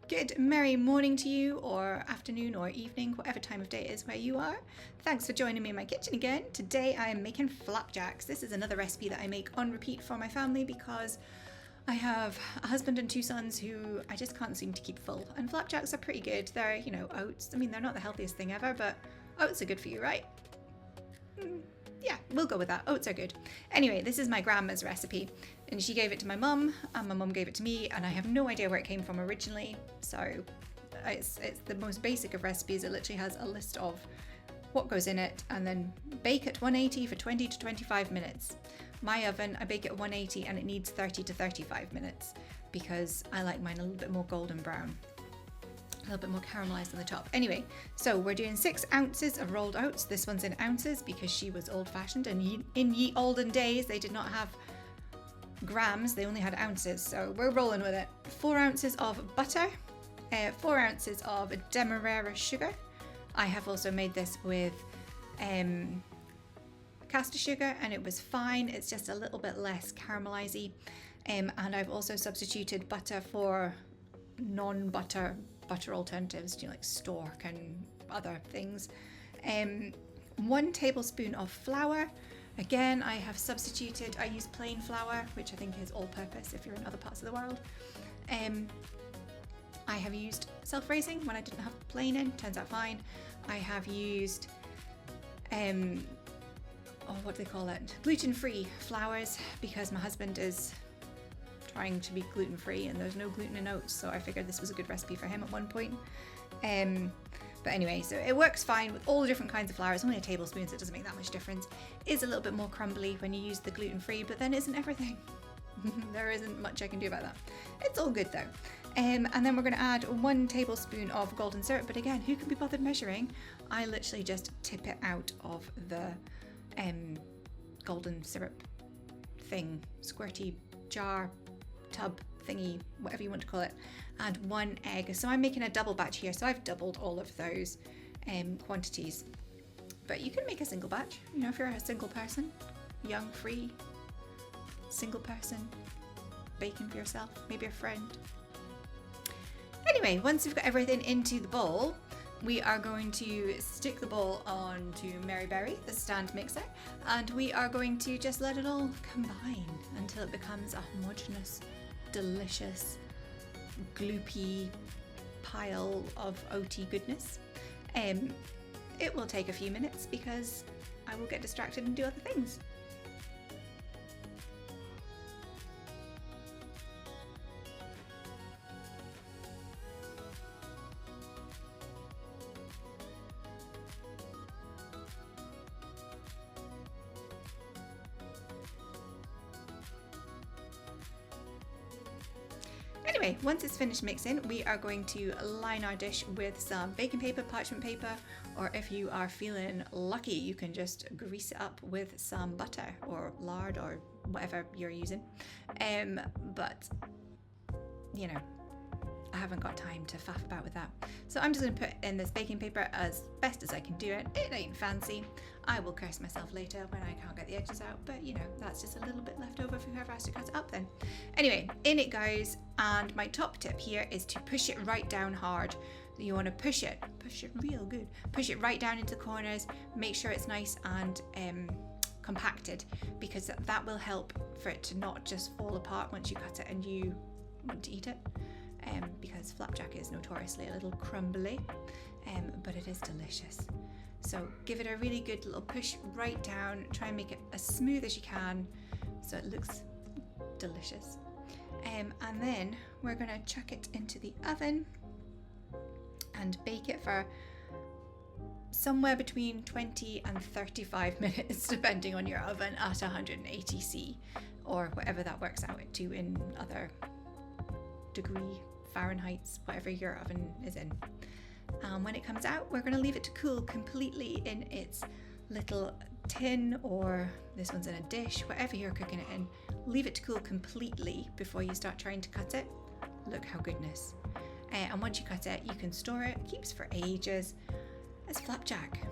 Good merry morning to you, or afternoon or evening, whatever time of day it is where you are. Thanks for joining me in my kitchen again. Today I am making flapjacks. This is another recipe that I make on repeat for my family because I have a husband and two sons who I just can't seem to keep full. And flapjacks are pretty good. They're, oats. I mean, they're not the healthiest thing ever, but oats are good for you, right? Yeah, we'll go with that. Oats are good. Anyway, this is my grandma's recipe, and she gave it to my mum, and my mum gave it to me, and I have no idea where it came from originally. So it's the most basic of recipes. It literally has a list of what goes in it, and then bake at 180 for 20 to 25 minutes. My oven, I bake at 180 and it needs 30 to 35 minutes because I like mine a little bit more golden brown. A little bit more caramelized on the top. Anyway, so we're doing 6 ounces of rolled oats. This one's in ounces because she was old-fashioned, and in ye olden days they did not have grams, they only had ounces, so we're rolling with it. 4 ounces of butter, 4 ounces of demerera sugar. I have also made this with caster sugar and it was fine. It's just a little bit less caramelized, and I've also substituted butter for non-butter alternatives, like stork and other things. 1 tablespoon of flour. Again, I have substituted, I use plain flour, which I think is all-purpose if you're in other parts of the world. I have used self-raising when I didn't have plain in, turns out fine. I have used what do they call it? Gluten-free flours, because my husband is trying to be gluten-free and there's no gluten in oats, so I figured this was a good recipe for him at one point. But anyway, so it works fine with all the different kinds of flour. It's only a tablespoon, so it doesn't make that much difference. It's a little bit more crumbly when you use the gluten-free, but then isn't everything. There isn't much I can do about that. It's all good though. And then we're going to add 1 tablespoon of golden syrup, but again, who can be bothered measuring? I literally just tip it out of the golden syrup thing, squirty jar, tub thingy, whatever you want to call it. Add 1 egg. So I'm making a double batch here, so I've doubled all of those quantities. But you can make a single batch, if you're a single person, young, free, single person, baking for yourself, maybe a friend. Anyway, once we've got everything into the bowl, we are going to stick the bowl onto Mary Berry, the stand mixer, and we are going to just let it all combine until it becomes a homogeneous, delicious, gloopy pile of oaty goodness. It will take a few minutes because I will get distracted and do other things. Anyway, once it's finished mixing, we are going to line our dish with some baking paper, parchment paper, or if you are feeling lucky, you can just grease it up with some butter or lard or whatever you're using. But I haven't got time to faff about with that. So I'm just going to put in this baking paper as best as I can do it. It ain't fancy. I will curse myself later when I can't get the edges out, but that's just a little bit left over for whoever has to cut it up then. Anyway, in it goes, and my top tip here is to push it right down hard. You want to push it real good. Push it right down into the corners, make sure it's nice and compacted, because that will help for it to not just fall apart once you cut it and you want to eat it. Because flapjack is notoriously a little crumbly, but it is delicious. So give it a really good little push right down, try and make it as smooth as you can so it looks delicious. And then we're going to chuck it into the oven and bake it for somewhere between 20 and 35 minutes, depending on your oven, at 180°C, or whatever that works out to in other degree Fahrenheits, whatever your oven is in. When it comes out, we're going to leave it to cool completely in its little tin, or this one's in a dish, whatever you're cooking it in. Leave it to cool completely before you start trying to cut it. Look how goodness. And once you cut it, you can store it. It keeps for ages. It's flapjack.